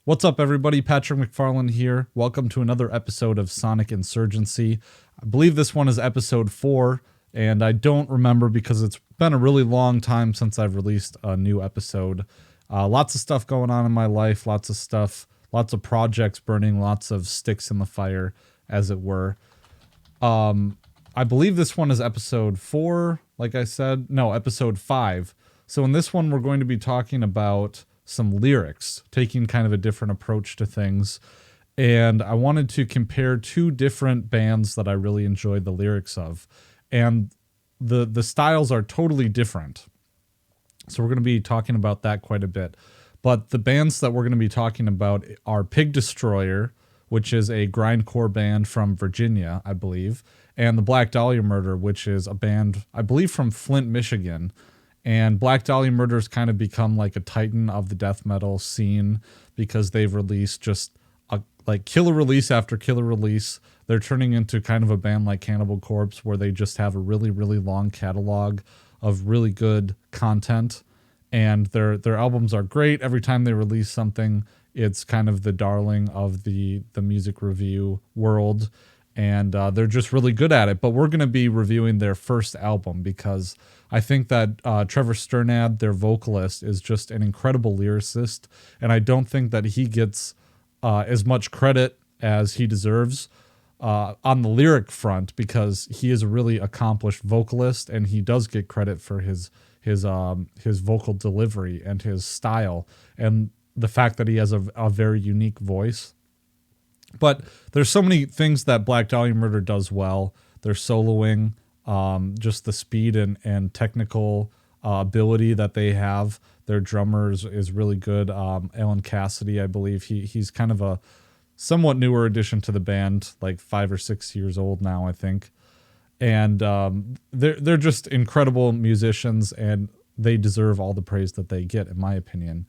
What's up, everybody? Patrick McFarland here. Welcome to another episode of Sonic Insurgency. I believe this one is episode 4, and I don't remember because it's been a really long time since I've released a new episode. Lots of stuff going on in my life, lots of projects burning, lots of sticks in the fire, as it were. I believe this one is episode 4, like I said. No, episode 5. So in this one, we're going to be talking about some lyrics, taking kind of a different approach to things. And I wanted to compare two different bands that I really enjoyed the lyrics of. And the styles are totally different. So we're going to be talking about that quite a bit. But the bands that we're going to be talking about are Pig Destroyer, which is a grindcore band from Virginia, I believe, and the Black Dahlia Murder, which is a band, I believe, from Flint, Michigan. And Black Dahlia Murder's kind of become like a titan of the death metal scene because they've released just like killer release after killer release. They're turning into kind of a band like Cannibal Corpse, where they just have a really, really long catalog of really good content. And their albums are great. Every time they release something, it's kind of the darling of the music review world. And they're just really good at it. But we're going to be reviewing their first album because I think that Trevor Sternad, their vocalist, is just an incredible lyricist. And I don't think that he gets as much credit as he deserves on the lyric front, because he is a really accomplished vocalist and he does get credit for his vocal delivery and his style and the fact that he has a very unique voice. But there's so many things that Black Dahlia Murder does well. Their soloing, just the speed and technical ability that they have. Their drummer is really good. Alan Cassidy, I believe. He's kind of a somewhat newer addition to the band, like 5 or 6 years old now, I think. And they're just incredible musicians, and they deserve all the praise that they get, in my opinion.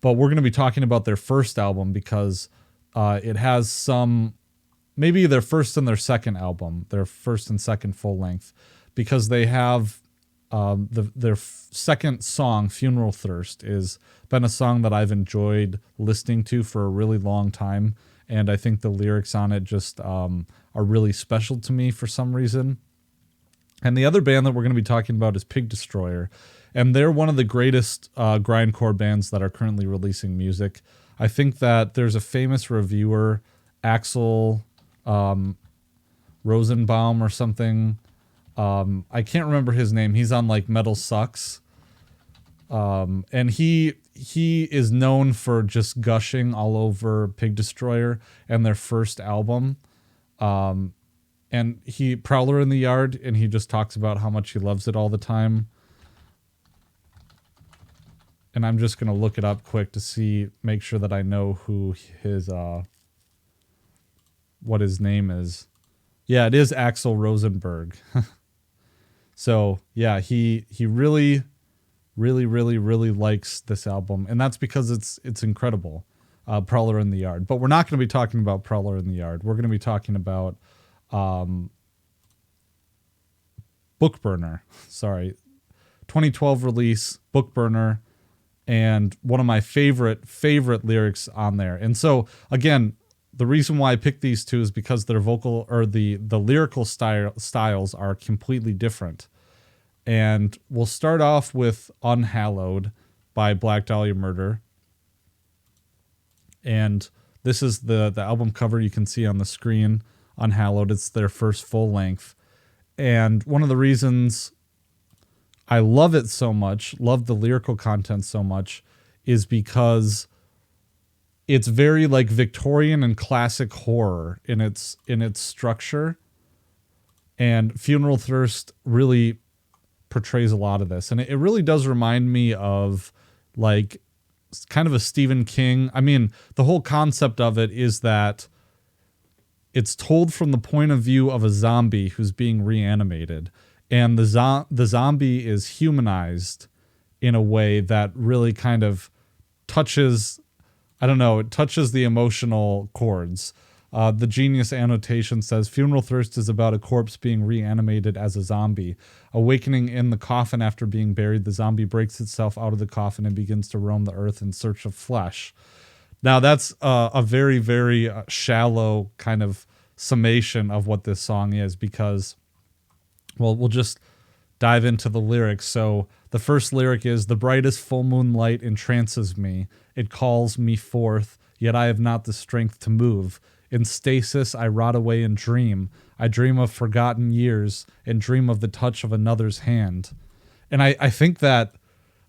But we're going to be talking about their first album because it has some, maybe their first and their second album, their first and second full length, because they have their second song, Funeral Thirst, is been a song that I've enjoyed listening to for a really long time. And I think the lyrics on it just are really special to me for some reason. And the other band that we're going to be talking about is Pig Destroyer. And they're one of the greatest grindcore bands that are currently releasing music. I think that there's a famous reviewer, Axel Rosenbaum or something. I can't remember his name. He's on like Metal Sucks. And he is known for just gushing all over Pig Destroyer and their first album. And Prowler in the Yard, and he just talks about how much he loves it all the time. And I'm just going to look it up quick to make sure that I know who what his name is. Yeah, it is Axel Rosenberg. So yeah, he really, really, really, really likes this album. And that's because it's incredible. Prowler in the Yard. But we're not going to be talking about Prowler in the Yard. We're going to be talking about Bookburner. Sorry. 2012 release, Bookburner. And one of my favorite lyrics on there. And so again, the reason why I picked these two is because their vocal or the lyrical styles are completely different. And we'll start off with Unhallowed by Black Dahlia Murder. And this is the album cover you can see on the screen. Unhallowed, it's their first full length. And one of the reasons I love it so much, love the lyrical content so much, is because it's very like Victorian and classic horror in its structure. And Funeral Thirst really portrays a lot of this. And it really does remind me of like kind of a Stephen King. I mean, the whole concept of it is that it's told from the point of view of a zombie who's being reanimated. And the zombie is humanized in a way that really kind of touches, I don't know, it touches the emotional chords. The Genius annotation says, Funeral Thirst is about a corpse being reanimated as a zombie. Awakening in the coffin after being buried, the zombie breaks itself out of the coffin and begins to roam the earth in search of flesh. Now that's a very, very shallow kind of summation of what this song is because, well, we'll just dive into the lyrics. So the first lyric is, "The brightest full moon light entrances me. It calls me forth, yet I have not the strength to move. In stasis I rot away and dream. I dream of forgotten years and dream of the touch of another's hand." And I think that,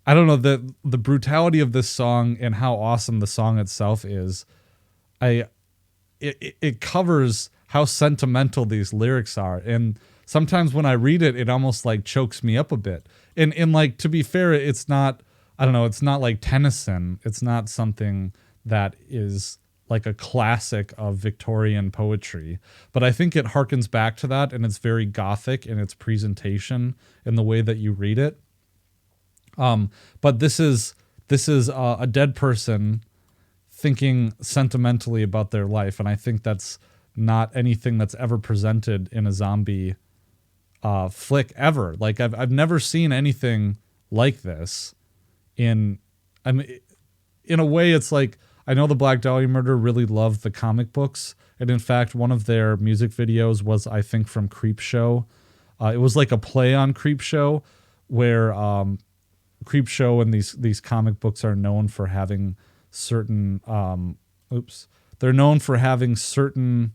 I don't know, the brutality of this song and how awesome the song itself is, it covers how sentimental these lyrics are. And sometimes when I read it, it almost like chokes me up a bit. And like, to be fair, it's not, I don't know, it's not like Tennyson. It's not something that is like a classic of Victorian poetry. But I think it harkens back to that, and it's very gothic in its presentation in the way that you read it. But this is a dead person thinking sentimentally about their life, and I think that's not anything that's ever presented in a zombie flick ever. Like I've never seen anything like this. In a way, it's like, I know the Black Dahlia Murder really loved the comic books, and in fact, one of their music videos was, I think, from Creepshow. It was like a play on Creepshow, where Creepshow and these comic books are known for having certain they're known for having certain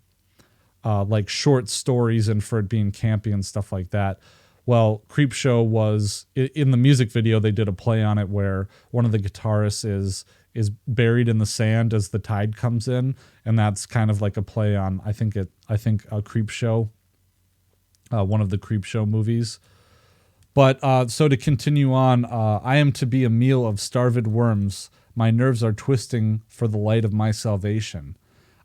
like short stories and for it being campy and stuff like that. Well, Creepshow was, in the music video, they did a play on it where one of the guitarists is buried in the sand as the tide comes in, and that's kind of like a play on, I think a Creepshow, one of the Creepshow movies. But so to continue on, I am to be a meal of starved worms. My nerves are twisting for the light of my salvation.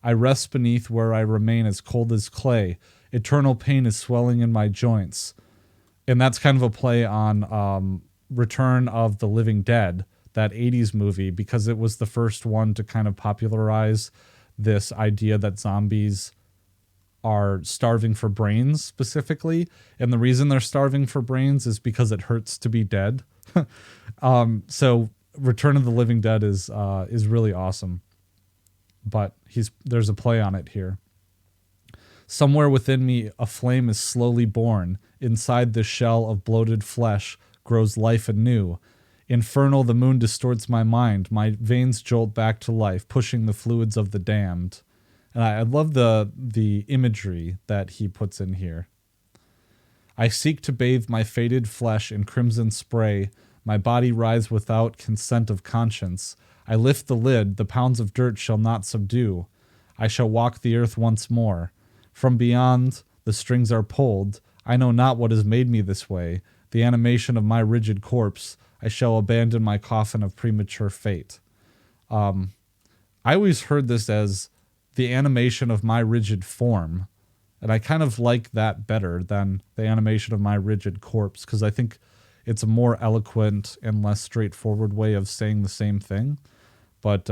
I rest beneath where I remain as cold as clay. Eternal pain is swelling in my joints. And that's kind of a play on Return of the Living Dead, that 80s movie, because it was the first one to kind of popularize this idea that zombies are starving for brains specifically. And the reason they're starving for brains is because it hurts to be dead. So Return of the Living Dead is really awesome. But there's a play on it here. Somewhere within me, a flame is slowly born. Inside this shell of bloated flesh grows life anew. Infernal, the moon distorts my mind. My veins jolt back to life, pushing the fluids of the damned. And I love the imagery that he puts in here. I seek to bathe my faded flesh in crimson spray. My body rise without consent of conscience. I lift the lid, the pounds of dirt shall not subdue. I shall walk the earth once more. From beyond, the strings are pulled. I know not what has made me this way. The animation of my rigid corpse. I shall abandon my coffin of premature fate. I always heard this as the animation of my rigid form. And I kind of like that better than the animation of my rigid corpse, because I think it's a more eloquent and less straightforward way of saying the same thing. But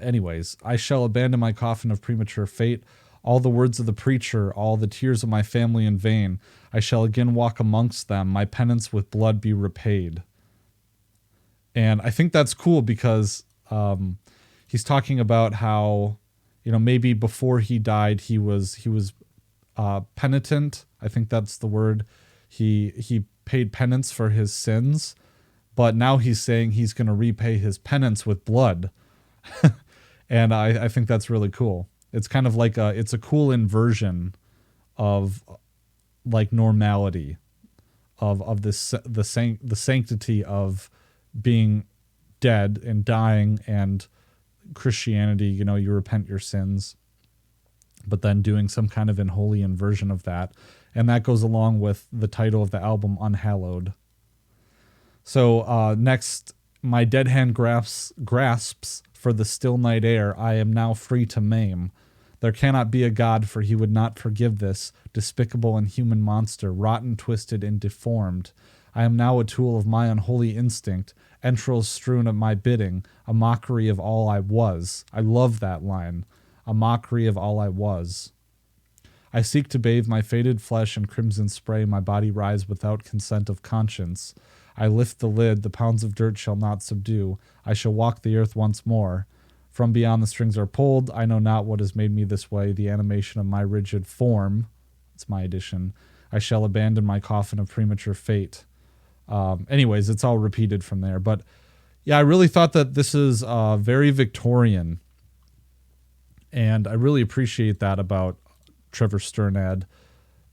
anyways, I shall abandon my coffin of premature fate. All the words of the preacher, all the tears of my family in vain. I shall again walk amongst them, my penance with blood be repaid. And I think that's cool because he's talking about how, maybe before he died, he was penitent. I think that's the word. He paid penance for his sins, but now he's saying he's going to repay his penance with blood. And I think that's really cool. It's kind of like it's a cool inversion of like normality of this, the sanctity of being dead and dying, and Christianity, you repent your sins, but then doing some kind of unholy inversion of that. And that goes along with the title of the album, Unhallowed. So next, my dead hand grasps for the still night air. I am now free to maim. There cannot be a God, for he would not forgive this despicable and human monster, rotten, twisted, and deformed. I am now a tool of my unholy instinct, entrails strewn at my bidding, a mockery of all I was. I love that line. A mockery of all I was. I seek to bathe my faded flesh in crimson spray, my body rise without consent of conscience. I lift the lid, the pounds of dirt shall not subdue. I shall walk the earth once more. From beyond the strings are pulled. I know not what has made me this way. The animation of my rigid form. It's my edition. I shall abandon my coffin of premature fate. Anyways, it's all repeated from there. But yeah, I really thought that this is very Victorian. And I really appreciate that about Trevor Sternad.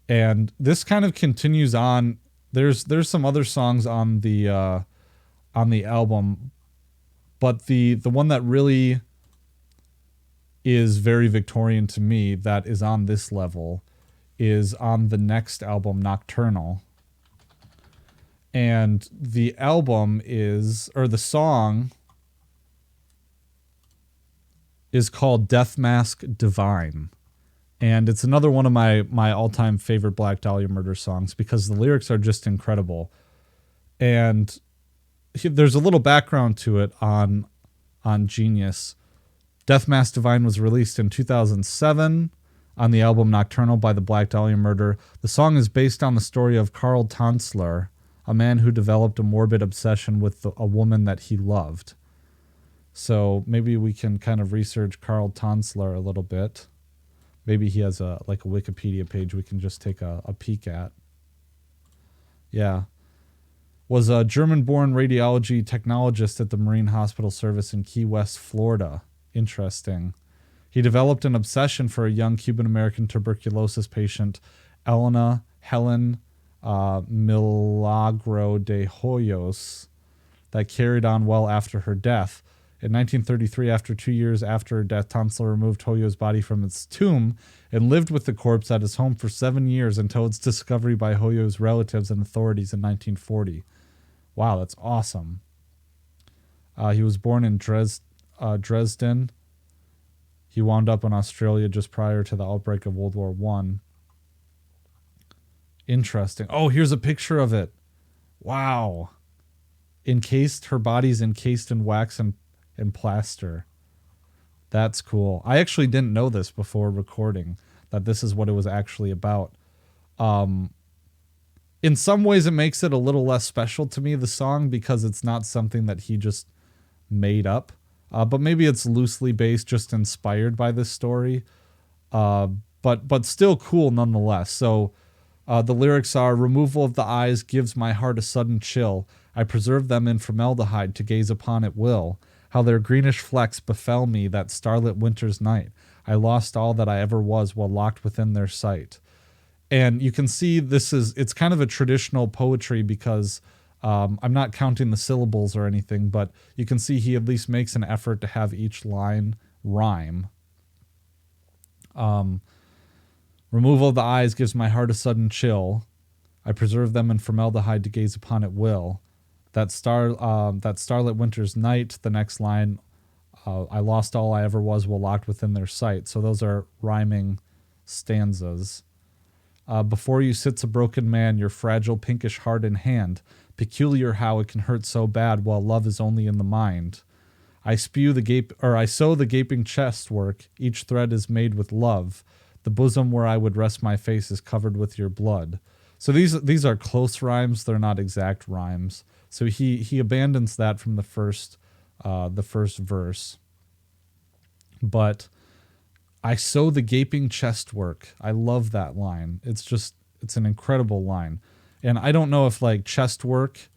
And this kind of continues on. There's some other songs on the album, but the one that really is very Victorian to me, that is on this level, is on the next album, Nocturnal. And the album is, or the song is called Death Mask Divine. And it's another one of my all-time favorite Black Dahlia Murder songs because the lyrics are just incredible. And there's a little background to it on Genius. Death Mask Divine was released in 2007 on the album Nocturnal by the Black Dahlia Murder. The song is based on the story of Karl Tanzler, a man who developed a morbid obsession with a woman that he loved. So maybe we can kind of research Karl Tanzler a little bit. Maybe he has a Wikipedia page we can just take a peek at. Yeah. Was a German-born radiology technologist at the Marine Hospital Service in Key West, Florida. Interesting. He developed an obsession for a young Cuban-American tuberculosis patient, Elena Helen Milagro de Hoyos, that carried on well after her death. In 1933, after 2 years after her death, Tanzler removed Hoyo's body from its tomb and lived with the corpse at his home for 7 years until its discovery by Hoyo's relatives and authorities in 1940. Wow, that's awesome. He was born in Dresden. He wound up in Australia just prior to the outbreak of World War I. Interesting. Oh, here's a picture of it. Wow. Her body's encased in wax and plaster. That's cool. I actually didn't know this before recording, that this is what it was actually about. In some ways, it makes it a little less special to me, the song, because it's not something that he just made up. But maybe it's loosely based, just inspired by this story. But still cool nonetheless. So the lyrics are, removal of the eyes gives my heart a sudden chill. I preserve them in formaldehyde to gaze upon at will. How their greenish flecks befell me that starlit winter's night. I lost all that I ever was while locked within their sight. And you can see it's kind of a traditional poetry because I'm not counting the syllables or anything, but you can see he at least makes an effort to have each line rhyme. Removal of the eyes gives my heart a sudden chill. I preserve them in formaldehyde to gaze upon at will. That starlit winter's night, the next line, I lost all I ever was while locked within their sight. So those are rhyming stanzas. Before you sits a broken man, your fragile pinkish heart in hand. Peculiar how it can hurt so bad while love is only in the mind. I sow the gaping chest work. Each thread is made with love. The bosom where I would rest my face is covered with your blood. So these are close rhymes. They're not exact rhymes. So he abandons that from the first verse. But I sow the gaping chest work. I love that line. It's an incredible line. And I don't know if like chest work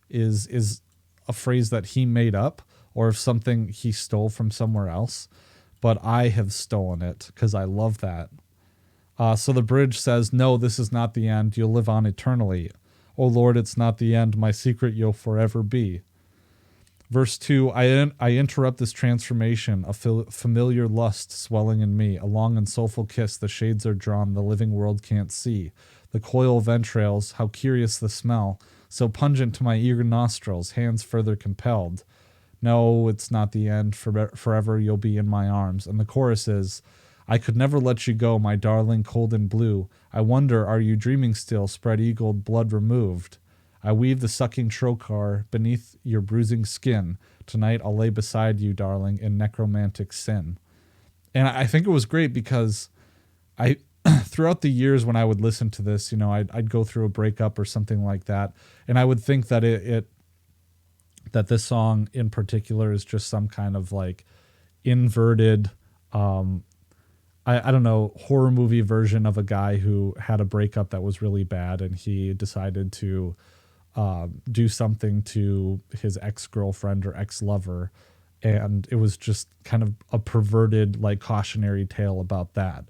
is a phrase that he made up or if something he stole from somewhere else. But I have stolen it because I love that. So the bridge says, no, this is not the end. You'll live on eternally. O Lord, it's not the end. My secret you'll forever be. Verse 2, I interrupt this transformation, a familiar lust swelling in me. A long and soulful kiss, the shades are drawn, the living world can't see. The coil of entrails, how curious the smell, so pungent to my eager nostrils, hands further compelled. No, it's not the end. Forever you'll be in my arms. And the chorus is, I could never let you go, my darling, cold and blue. I wonder, are you dreaming still, spread-eagled, blood removed? I weave the sucking trochar beneath your bruising skin. Tonight I'll lay beside you, darling, in necromantic sin. And I think it was great because throughout the years when I would listen to this, I'd go through a breakup or something like that, and I would think that that this song in particular is just some kind of like inverted, I don't know, horror movie version of a guy who had a breakup that was really bad, and he decided to do something to his ex-girlfriend or ex-lover, and it was just kind of a perverted like cautionary tale about that.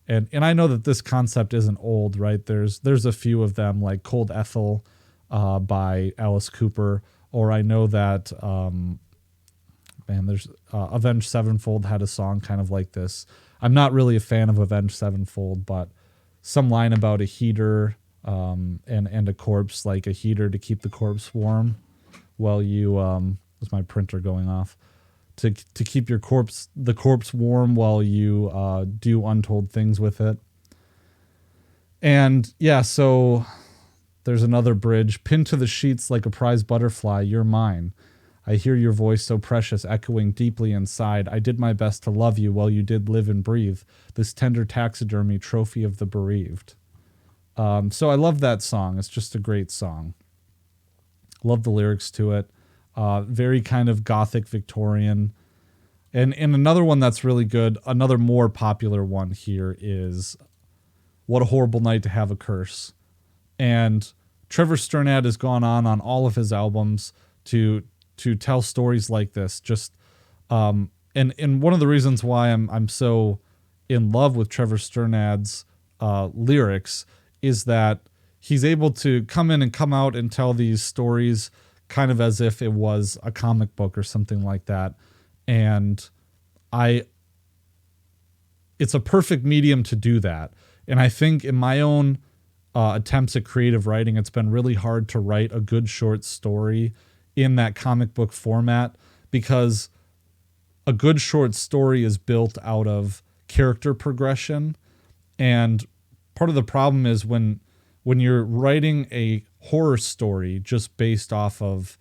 And I know that this concept isn't old, right? There's a few of them, like Cold Ethel by Alice Cooper, or I know that there's Avenged Sevenfold had a song kind of like this. I'm not really a fan of Avenged Sevenfold, but some line about a heater and a corpse, like a heater to keep the corpse warm while you was my printer going off, to keep the corpse warm while you do untold things with it. And yeah, so there's another bridge. Pinned to the sheets like a prize butterfly, you're mine. I hear your voice so precious echoing deeply inside. I did my best to love you while you did live and breathe, this tender taxidermy trophy of the bereaved. So I love that song. It's just a great song. Love the lyrics to it. Very kind of gothic Victorian. And another one that's really good, another more popular one here is What a Horrible Night to Have a Curse. And Trevor Strnad has gone on all of his albums to tell stories like this. Just and one of the reasons why I'm so in love with Trevor Strnad's lyrics is that he's able to come in and come out and tell these stories kind of as if it was a comic book or something like that. And it's a perfect medium to do that. And I think in my own attempts at creative writing, it's been really hard to write a good short story in that comic book format, because a good short story is built out of character progression. And part of the problem is when you're writing a horror story just based off of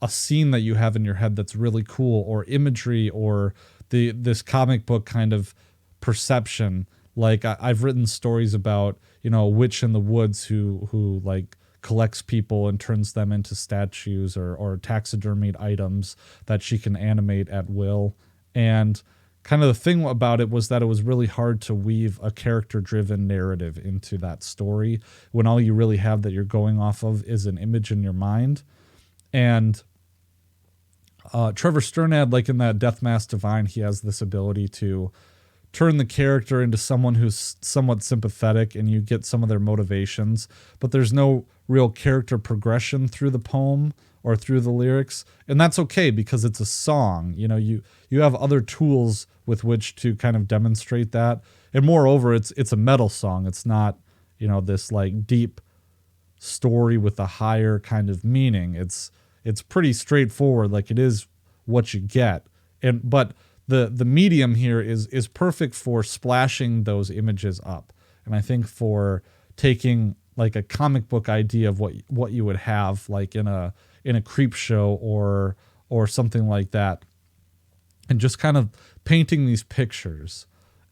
a scene that you have in your head that's really cool, or imagery, or this comic book kind of perception. Like I've written stories about, a witch in the woods who like collects people and turns them into statues or taxidermied items that she can animate at will. And kind of the thing about it was that it was really hard to weave a character-driven narrative into that story when all you really have that you're going off of is an image in your mind. And Trevor Strnad, like in that Death Mask Divine, he has this ability to turn the character into someone who's somewhat sympathetic, and you get some of their motivations, but there's no real character progression through the poem or through the lyrics. And that's okay, because it's a song. You have other tools with which to kind of demonstrate that. And moreover, it's a metal song. It's not, this like deep story with a higher kind of meaning. It's pretty straightforward. Like, it is what you get. But the medium here is perfect for splashing those images up. And I think for taking like a comic book idea of what you would have like in a creep show or something like that, and just kind of painting these pictures.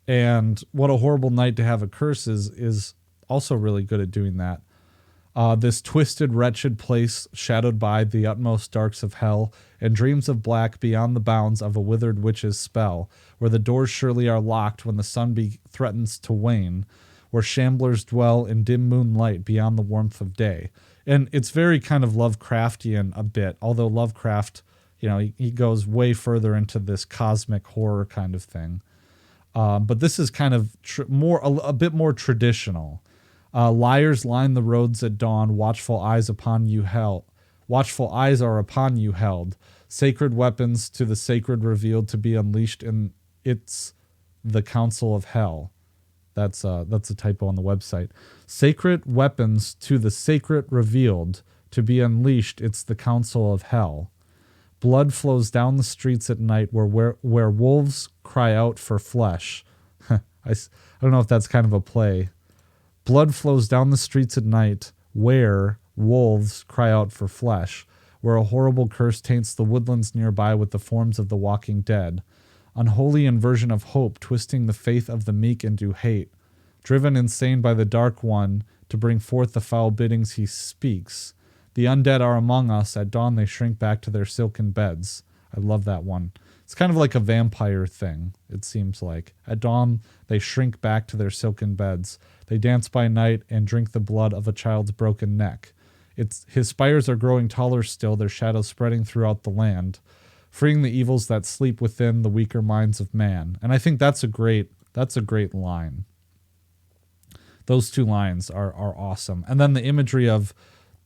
And What a Horrible Night to Have a Curse is also really good at doing that. This twisted, wretched place, shadowed by the utmost darks of hell, and dreams of black beyond the bounds of a withered witch's spell, where the doors surely are locked when the sun threatens to wane, where shamblers dwell in dim moonlight beyond the warmth of day. And it's very kind of Lovecraftian a bit, although Lovecraft, he goes way further into this cosmic horror kind of thing. But this is kind of a bit more traditional. Liars line the roads at dawn, watchful eyes are upon you held, sacred weapons to the sacred revealed to be unleashed in the council of hell. That's a typo on the website. Sacred weapons to the sacred revealed to be unleashed, it's the council of hell. Blood flows down the streets at night where wolves cry out for flesh. I don't know if that's kind of a play. Blood flows down the streets at night where wolves cry out for flesh, where a horrible curse taints the woodlands nearby with the forms of the walking dead. Unholy inversion of hope, twisting the faith of the meek into hate. driven insane by the Dark One to bring forth the foul biddings he speaks. The undead are among us. At dawn they shrink back to their silken beds. I love that one. It's kind of like a vampire thing, it seems like. At dawn they shrink back to their silken beds. They dance by night and drink the blood of a child's broken neck. His spires are growing taller still, their shadows spreading throughout the land, freeing the evils that sleep within the weaker minds of man. And I think that's a great line. Those two lines are awesome. And then the imagery of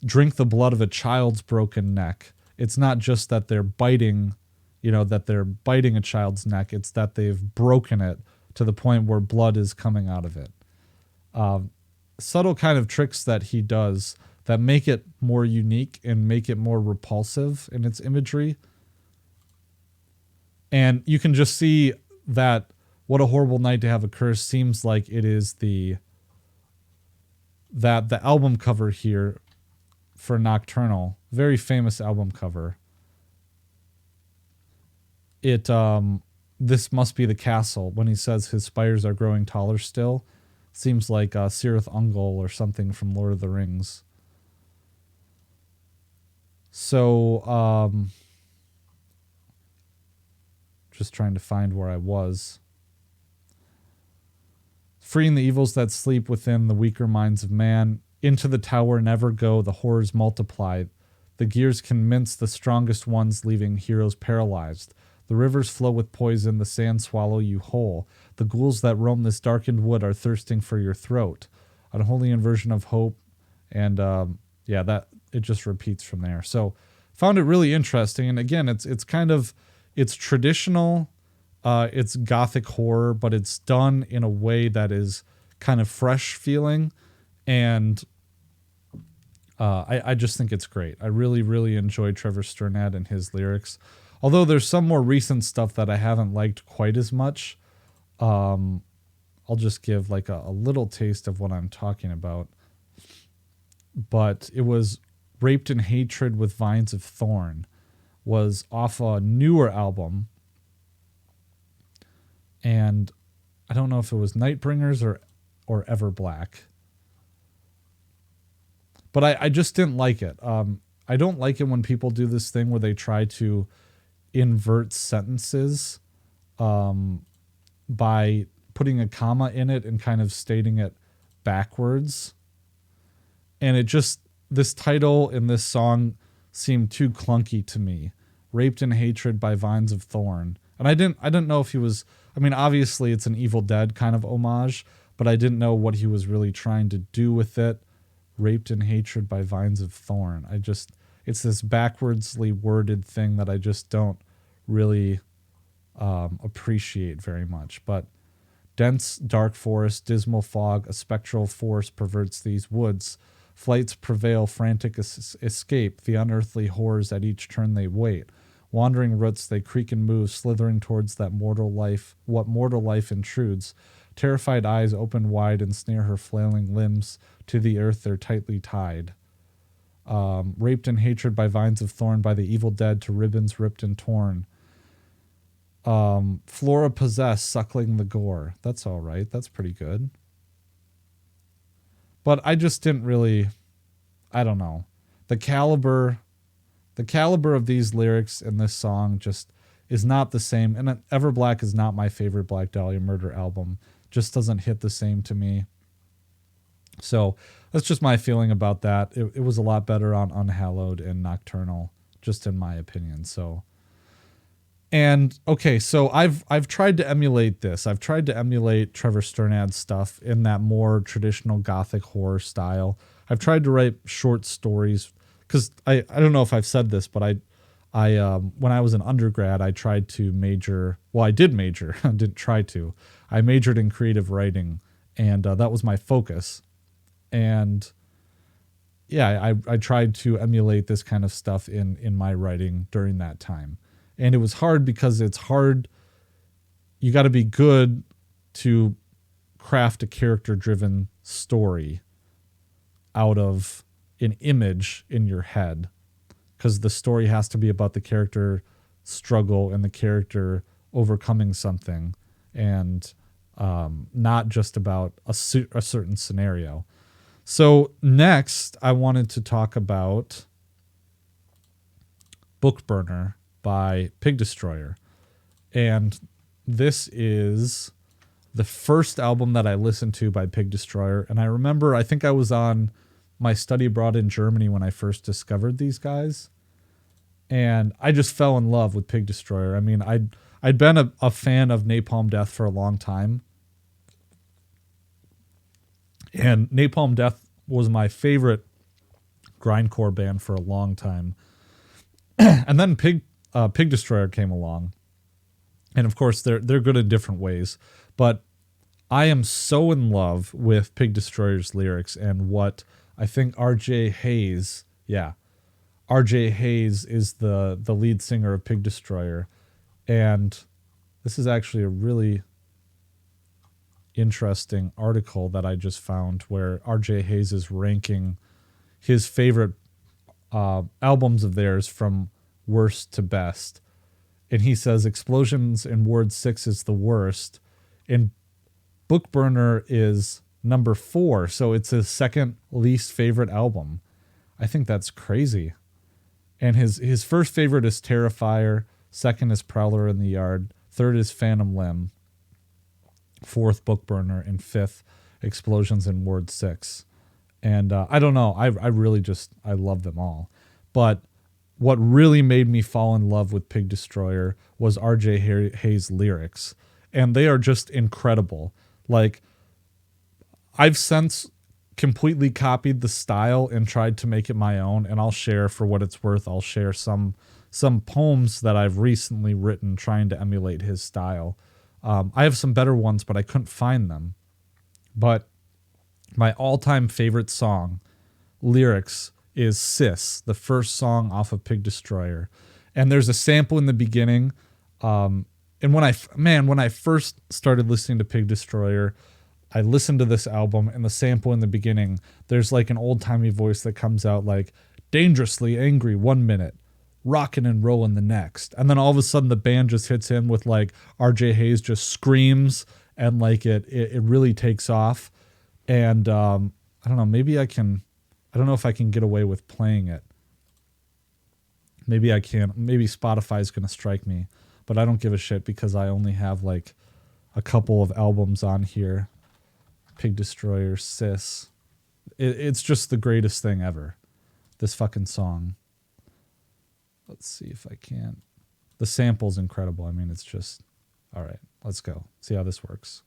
drink the blood of a child's broken neck. It's not just that they're biting, that they're biting a child's neck. It's that they've broken it to the point where blood is coming out of it. Subtle kind of tricks that he does that make it more unique and make it more repulsive in its imagery. And you can just see that What a Horrible Night to Have a Curse seems like it is the album cover here for Nocturnal, very famous album cover. This must be the castle when he says his spires are growing taller still. Seems like Cirith Ungol or something from Lord of the Rings. So, just trying to find where I was. Freeing the evils that sleep within the weaker minds of man. Into the tower never go, the horrors multiply. The gears can mince the strongest ones, leaving heroes paralyzed. The rivers flow with poison, the sand swallow you whole. The ghouls that roam this darkened wood are thirsting for your throat. Unholy inversion of hope. And that it just repeats from there. So found it really interesting. And again, it's traditional, it's gothic horror, but it's done in a way that is kind of fresh feeling. And I just think it's great. I really, really enjoy Trevor Strnad and his lyrics. Although there's some more recent stuff that I haven't liked quite as much. I'll just give like a little taste of what I'm talking about. But it was Raped in Hatred with Vines of Thorn, was off a newer album. And I don't know if it was Nightbringers or Everblack. But I just didn't like it. I don't like it when people do this thing where they try to invert sentences by putting a comma in it and kind of stating it backwards. And this title in this song seemed too clunky to me. Raped in Hatred by Vines of Thorn. And I didn't know if he was, obviously it's an Evil Dead kind of homage, but I didn't know what he was really trying to do with it. Raped in Hatred by Vines of Thorn. It's this backwardsly worded thing that I just don't really appreciate very much. But dense, dark forest, dismal fog, a spectral force perverts these woods. Flights prevail, frantic escape, the unearthly horrors at each turn they wait. Wandering roots, they creak and move, slithering towards what mortal life intrudes. Terrified eyes open wide and snare her flailing limbs to the earth they're tightly tied. Raped in Hatred by Vines of Thorn, by the evil dead to ribbons ripped and torn. Flora possessed, suckling the gore. That's all right. That's pretty good. But I just didn't really, I don't know. The caliber of these lyrics in this song just is not the same. And Everblack is not my favorite Black Dahlia Murder album. Just doesn't hit the same to me. So that's just my feeling about that. It was a lot better on Unhallowed and Nocturnal, just in my opinion. So, and okay, so I've tried to emulate this. I've tried to emulate Trevor Strnad's stuff in that more traditional gothic horror style. I've tried to write short stories because I don't know if I've said this, but I when I was an undergrad, I tried to major. Well, I did major. I didn't try to. I majored in creative writing, and that was my focus. And yeah, I tried to emulate this kind of stuff in my writing during that time. And it was hard because it's hard. You got to be good to craft a character-driven story out of an image in your head, because the story has to be about the character struggle and the character overcoming something. And not just about a certain scenario. So next, I wanted to talk about Book Burner by Pig Destroyer. And this is the first album that I listened to by Pig Destroyer. And I remember, I think I was on my study abroad in Germany when I first discovered these guys. And I just fell in love with Pig Destroyer. I mean, I'd been a fan of Napalm Death for a long time. And Napalm Death was my favorite grindcore band for a long time. And then Pig Destroyer came along. And of course, they're good in different ways. But I am so in love with Pig Destroyer's lyrics and what I think RJ Hayes, RJ Hayes is the lead singer of Pig Destroyer. And this is actually a really interesting article that I just found where RJ Hayes is ranking his favorite albums of theirs from worst to best. And he says Explosions in Ward 6 is the worst. And Book Burner is number 4. So it's his second least favorite album. I think that's crazy. And his first favorite is Terrifier. Second is Prowler in the Yard. Third is Phantom Limb. Fourth, Book Burner. And fifth, Explosions in Ward 6. And I don't know. I really I love them all. But what really made me fall in love with Pig Destroyer was RJ Hayes' lyrics. And they are just incredible. Like, I've since completely copied the style and tried to make it my own. And I'll share, for what it's worth, I'll share some poems that I've recently written trying to emulate his style. I have some better ones, but I couldn't find them. But my all-time favorite song, lyrics, is Sis, the first song off of Pig Destroyer. And there's a sample in the beginning. And when I first started listening to Pig Destroyer, I listened to this album, and the sample in the beginning, there's like an old-timey voice that comes out like, dangerously angry 1 minute, rockin' and rollin' the next. And then all of a sudden the band just hits in with like RJ Hayes just screams, and like it really takes off. And I don't know, I don't know if I can get away with playing it. Maybe I can. Maybe Spotify's going to strike me, but I don't give a shit because I only have like a couple of albums on here. Pig Destroyer, Sis. It's just the greatest thing ever. This fucking song. Let's see if I can. The sample's incredible. I mean, it's just... All right, let's go. See how this works.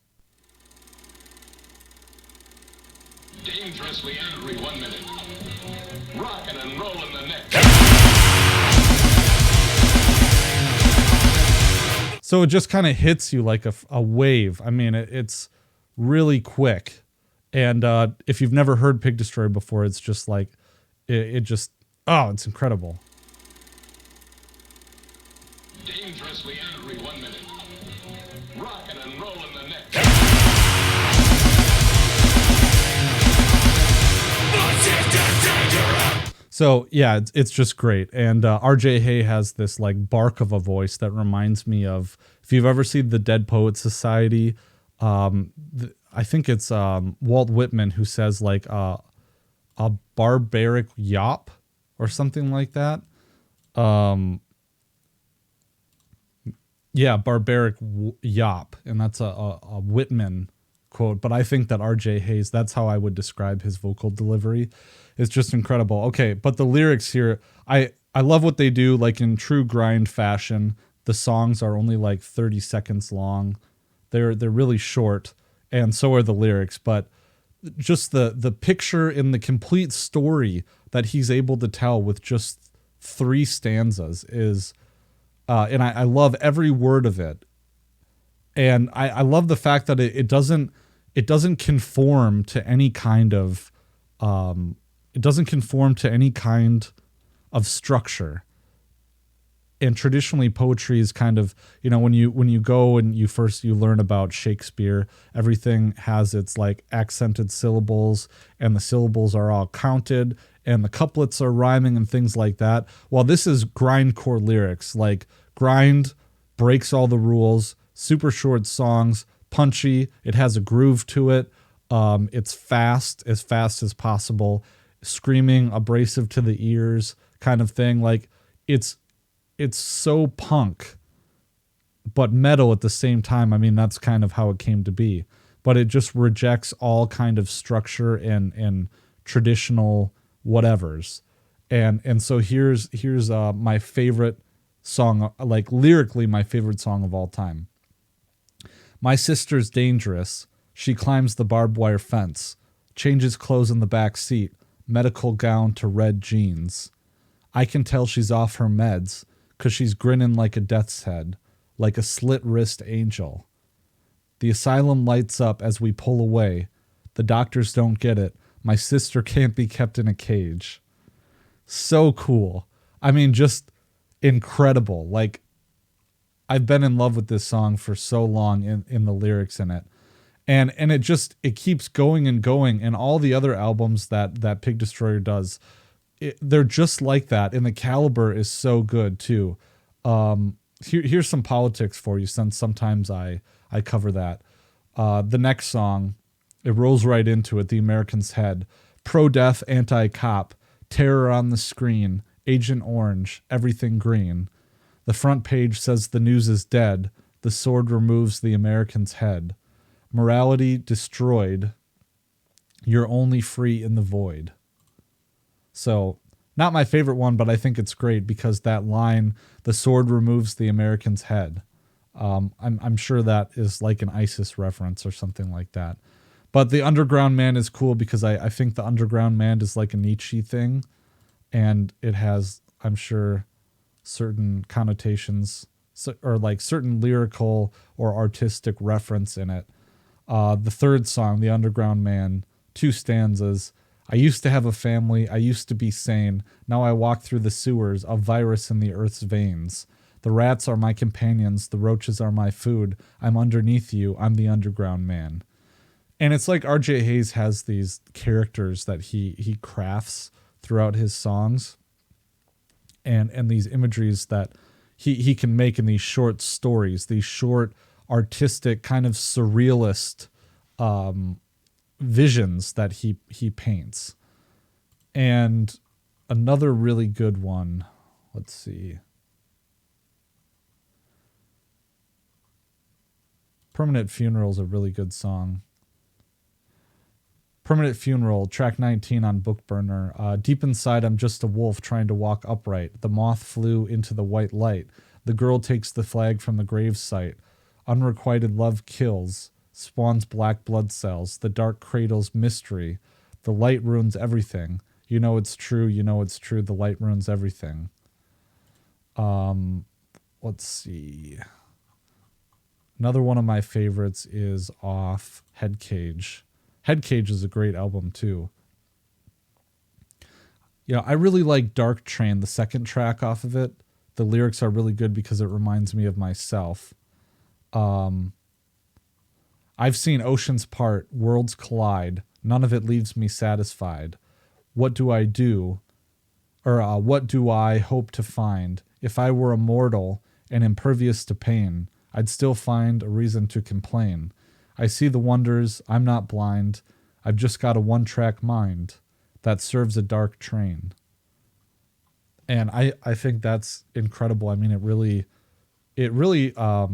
Dangerously angry 1 minute. Rockin' and rollin' the next. So it just kind of hits you like a wave. I mean, it's really quick. And if you've never heard Pig Destroyer before, it's just like, it's incredible. Dangerously angry 1 minute. Rockin' and rollin' the next. So yeah, it's just great. And RJ Hay has this like bark of a voice that reminds me of, if you've ever seen the Dead Poets Society, I think it's Walt Whitman who says like a barbaric yop or something like that. Barbaric yop. And that's a Whitman quote. But I think that RJ Hayes, that's how I would describe his vocal delivery. It's just incredible. Okay, but the lyrics here, I love what they do. Like in true grind fashion, the songs are only like 30 seconds long. They're really short, and so are the lyrics. But just the picture and the complete story that he's able to tell with just 3 stanzas is, and I love every word of it. And I love the fact that it doesn't conform to any kind of structure. And traditionally poetry is kind of, when you go and you learn about Shakespeare, everything has its like accented syllables, and the syllables are all counted, and the couplets are rhyming and things like that. Well, this is grindcore lyrics. Like, grind breaks all the rules, super short songs, punchy. It has a groove to it. It's fast as possible, screaming, abrasive to the ears kind of thing. Like it's so punk, but metal at the same time. I mean, that's kind of how it came to be. But it just rejects all kind of structure and traditional whatevers. And so here's my favorite song, like lyrically my favorite song of all time. My sister's dangerous. She climbs the barbed wire fence, changes clothes in the back seat, medical gown to red jeans. I can tell she's off her meds, 'cause she's grinning like a death's head, like a slit wrist angel. The asylum lights up as we pull away. The doctors don't get it. My sister can't be kept in a cage. So cool. I mean, just incredible. Like, I've been in love with this song for so long in the lyrics in it. And it keeps going and going. And all the other albums that Pig Destroyer does, they're just like that. And the caliber is so good too. Here's some politics for you, since sometimes I cover that. The next song, it rolls right into it. The American's Head. Pro-death, anti-cop. Terror on the screen. Agent Orange. Everything green. The front page says the news is dead. The sword removes the American's head. Morality destroyed. You're only free in the void. So, not my favorite one, but I think it's great because that line, the sword removes the American's head. I'm sure that is like an ISIS reference or something like that. But the Underground Man is cool because I think the Underground Man is like a Nietzsche thing. And it has, I'm sure, certain connotations or like certain lyrical or artistic reference in it. The third song, The Underground Man, 2 stanzas. I used to have a family. I used to be sane. Now I walk through the sewers, a virus in the earth's veins. The rats are my companions. The roaches are my food. I'm underneath you. I'm the underground man. And it's like R.J. Hayes has these characters that he crafts throughout his songs, and these imageries that he can make in these short stories, these short artistic kind of surrealist visions that he paints. And another really good one, let's see. Permanent Funeral is a really good song. Permanent Funeral, track 19 on Bookburner. Deep inside, I'm just a wolf trying to walk upright. The moth flew into the white light. The girl takes the flag from the gravesite. Unrequited love kills, spawns black blood cells. The dark cradles mystery. The light ruins everything. You know it's true, you know it's true. The light ruins everything. Let's see. Another one of my favorites is off Headcage. Headcage is a great album too. You know, I really like Dark Train, the second track off of it. The lyrics are really good because it reminds me of myself. I've seen oceans part, worlds collide. None of it leaves me satisfied. What do I do? Or what do I hope to find? If I were immortal and impervious to pain, I'd still find a reason to complain. I see the wonders, I'm not blind. I've just got a one-track mind that serves a dark train. And I think that's incredible. I mean, it really, I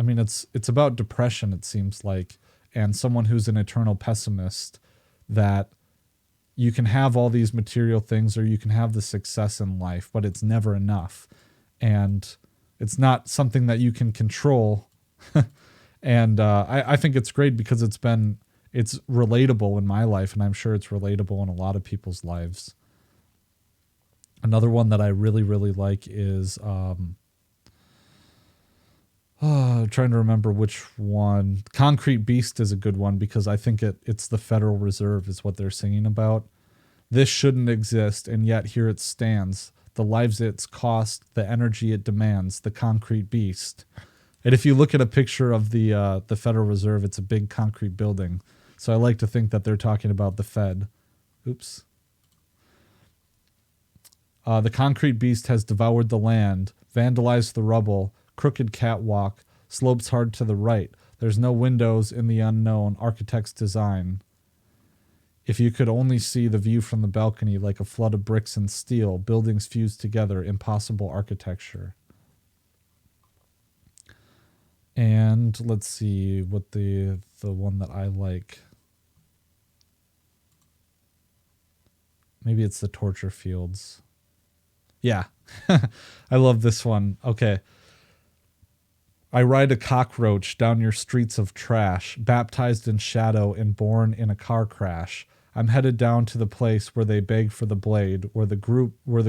mean, it's about depression, it seems like, and someone who's an eternal pessimist, that you can have all these material things or you can have the success in life, but it's never enough. And it's not something that you can control. And I think it's great because it's relatable in my life, and I'm sure it's relatable in a lot of people's lives. Another one that I really, really like is, I'm trying to remember which one. Concrete Beast is a good one because I think it's the Federal Reserve is what they're singing about. This shouldn't exist, and yet here it stands. The lives it's cost, the energy it demands, the concrete beast. And if you look at a picture of the Federal Reserve, it's a big concrete building. So I like to think that they're talking about the Fed. Oops. The concrete beast has devoured the land, vandalized the rubble, crooked catwalk, slopes hard to the right. There's no windows in the unknown, architect's design. If you could only see the view from the balcony like a flood of bricks and steel, buildings fused together, impossible architecture. And let's see what the one that I like. Maybe it's the torture fields. Yeah. I love this one. Okay. I ride a cockroach down your streets of trash, baptized in shadow and born in a car crash. I'm headed down to the place where they beg for the blade, where the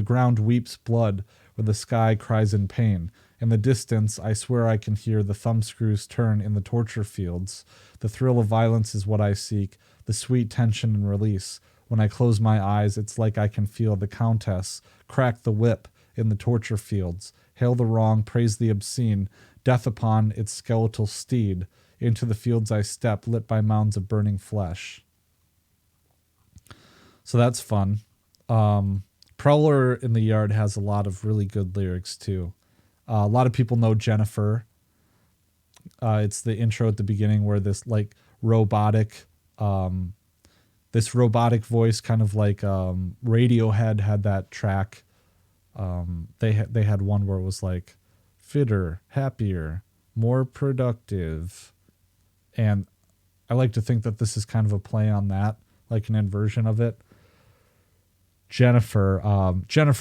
ground weeps blood, where the sky cries in pain. In the distance, I swear I can hear the thumbscrews turn in the torture fields. The thrill of violence is what I seek, the sweet tension and release. When I close my eyes, it's like I can feel the countess crack the whip in the torture fields. Hail the wrong, praise the obscene, death upon its skeletal steed. Into the fields I step, lit by mounds of burning flesh. So that's fun. Prowler in the Yard has a lot of really good lyrics too. A lot of people know Jennifer. It's the intro at the beginning where this like robotic, this robotic voice, kind of like Radiohead had that track. They had one where it was like fitter, happier, more productive, and I like to think that this is kind of a play on that, like an inversion of it. Jennifer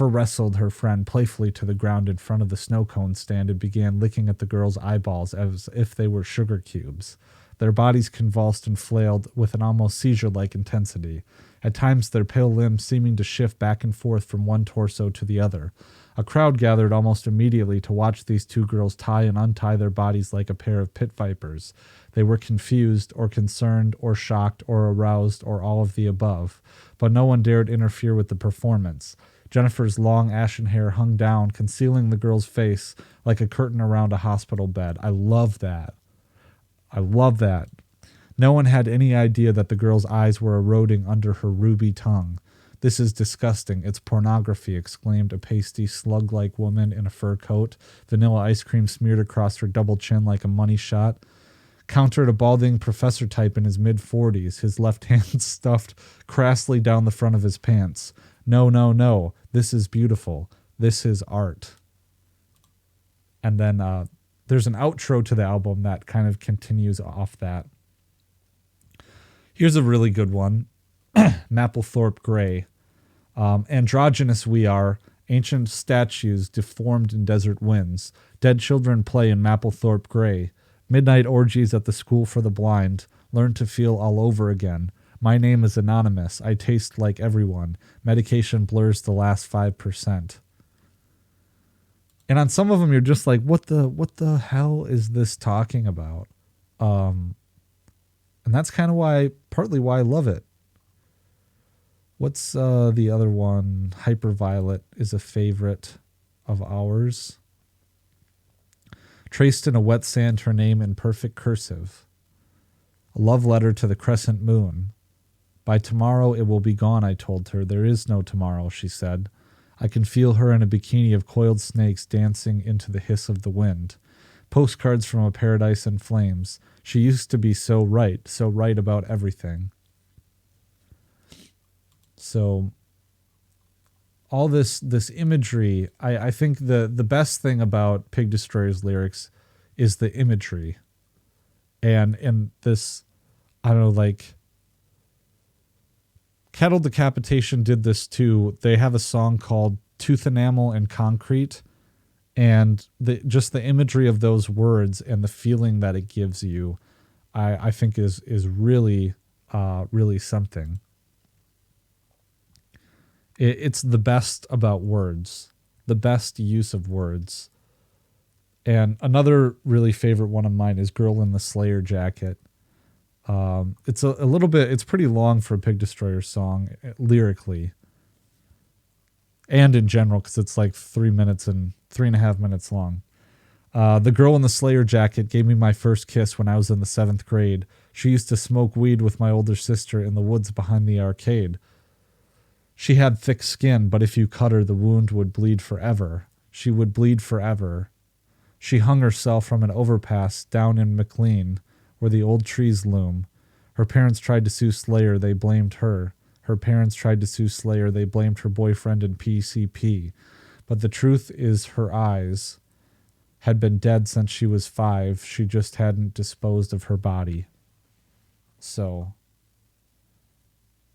wrestled her friend playfully to the ground in front of the snow cone stand and began licking at the girl's eyeballs as if they were sugar cubes. Their bodies convulsed and flailed with an almost seizure-like intensity, at times their pale limbs seeming to shift back and forth from one torso to the other. A crowd gathered almost immediately to watch these two girls tie and untie their bodies like a pair of pit vipers. They were confused or concerned or shocked or aroused or all of the above, but no one dared interfere with the performance. Jennifer's long ashen hair hung down, concealing the girl's face like a curtain around a hospital bed. I love that. I love that. No one had any idea that the girl's eyes were eroding under her ruby tongue. This is disgusting. It's pornography, exclaimed a pasty, slug-like woman in a fur coat, vanilla ice cream smeared across her double chin like a money shot. Countered a balding professor type in his mid-40s, his left hand stuffed crassly down the front of his pants. No, no, no. This is beautiful. This is art. And then there's an outro to the album that kind of continues off that. Here's a really good one. Mapplethorpe Gray. Androgynous we are, ancient statues deformed in desert winds. Dead children play in Mapplethorpe Gray. Midnight orgies at the school for the blind. Learn to feel all over again. My name is anonymous. I taste like everyone. Medication blurs the last 5%. And on some of them, you're just like, what the hell is this talking about? And that's kind of partly why I love it. What's the other one? Hyperviolet is a favorite of ours. Traced in a wet sand her name in perfect cursive. A love letter to the crescent moon. By tomorrow it will be gone, I told her. There is no tomorrow, she said. I can feel her in a bikini of coiled snakes dancing into the hiss of the wind. Postcards from a paradise in flames. She used to be so right about everything. So all this imagery, I think the best thing about Pig Destroyer's lyrics is the imagery. And this, I don't know, like Cattle Decapitation did this too. They have a song called Tooth Enamel and Concrete, and just the imagery of those words and the feeling that it gives you, I think is really, really something. It's the best about words, the best use of words. And another really favorite one of mine is Girl in the Slayer Jacket. It's a little bit, it's pretty long for a Pig Destroyer song, lyrically. And in general, because it's like 3.5 minutes long. The girl in the Slayer Jacket gave me my first kiss when I was in the 7th grade. She used to smoke weed with my older sister in the woods behind the arcade. She had thick skin, but if you cut her, the wound would bleed forever. She would bleed forever. She hung herself from an overpass down in McLean. where the old trees loom. Her parents tried to sue Slayer, they blamed her. Her parents tried to sue Slayer, they blamed her boyfriend in PCP. But the truth is her eyes had been dead since she was 5. She just hadn't disposed of her body. So,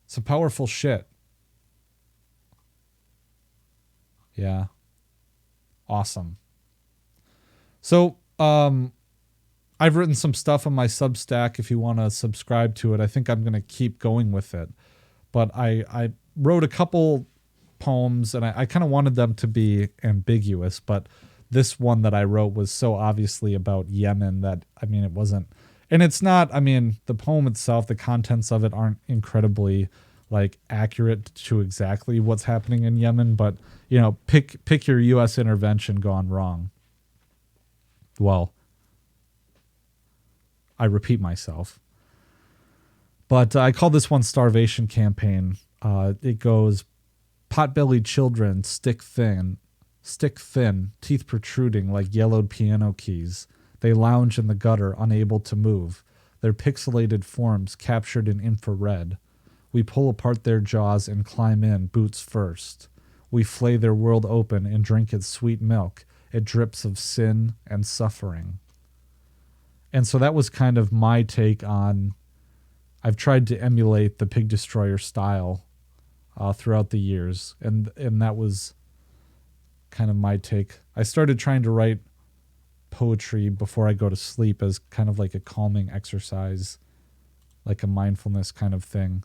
some powerful shit. Yeah. Awesome. So, I've written some stuff on my Substack if you want to subscribe to it. I think I'm going to keep going with it. But I wrote a couple poems, and I kind of wanted them to be ambiguous, but this one that I wrote was so obviously about Yemen that, I mean, it wasn't, and it's not, I mean, the poem itself, the contents of it aren't incredibly like accurate to exactly what's happening in Yemen, but you know, pick your US intervention gone wrong. Well, I repeat myself, but I call this one Starvation Campaign. It goes, pot-bellied children, stick thin, teeth protruding like yellowed piano keys. They lounge in the gutter, unable to move, their pixelated forms captured in infrared. We pull apart their jaws and climb in, boots first. We flay their world open and drink its sweet milk. It drips of sin and suffering. And so that was kind of my take on, I've tried to emulate the Pig Destroyer style throughout the years. And that was kind of my take. I started trying to write poetry before I go to sleep as kind of like a calming exercise, like a mindfulness kind of thing.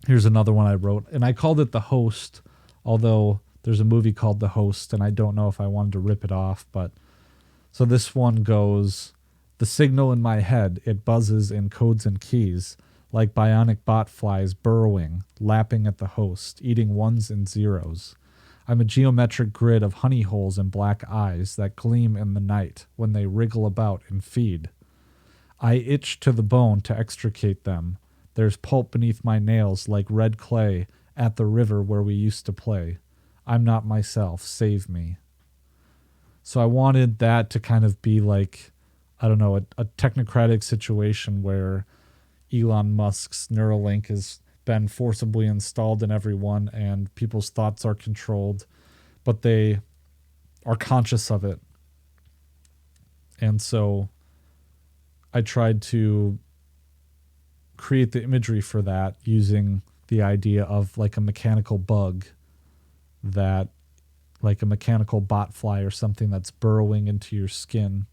Here's another one I wrote, and I called it The Host, although there's a movie called The Host, and I don't know if I wanted to rip it off, but so this one goes, the signal in my head, it buzzes in codes and keys, like bionic bot flies burrowing, lapping at the host, eating ones and zeros. I'm a geometric grid of honey holes and black eyes that gleam in the night when they wriggle about and feed. I itch to the bone to extricate them. There's pulp beneath my nails like red clay at the river where we used to play. I'm not myself, save me. So I wanted that to kind of be like, I don't know, a technocratic situation where Elon Musk's Neuralink has been forcibly installed in everyone and people's thoughts are controlled, but they are conscious of it. And so I tried to create the imagery for that using the idea of like a mechanical bug, that like a mechanical bot fly or something that's burrowing into your skin,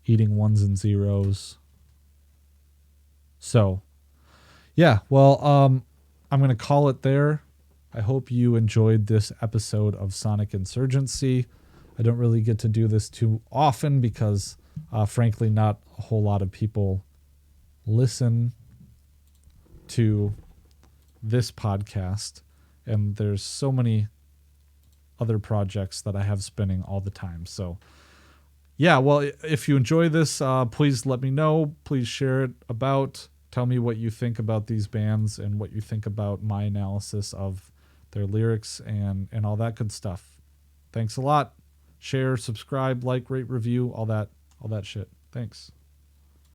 eating ones and zeros. So yeah, well, I'm going to call it there. I hope you enjoyed this episode of Sonic Insurgency. I don't really get to do this too often because, frankly, not a whole lot of people listen to this podcast. And there's so many other projects that I have spinning all the time. So, yeah, well, if you enjoy this, please let me know. Please share it about. Tell me what you think about these bands and what you think about my analysis of their lyrics and all that good stuff. Thanks a lot. Share, subscribe, like, rate, review, all that shit. Thanks.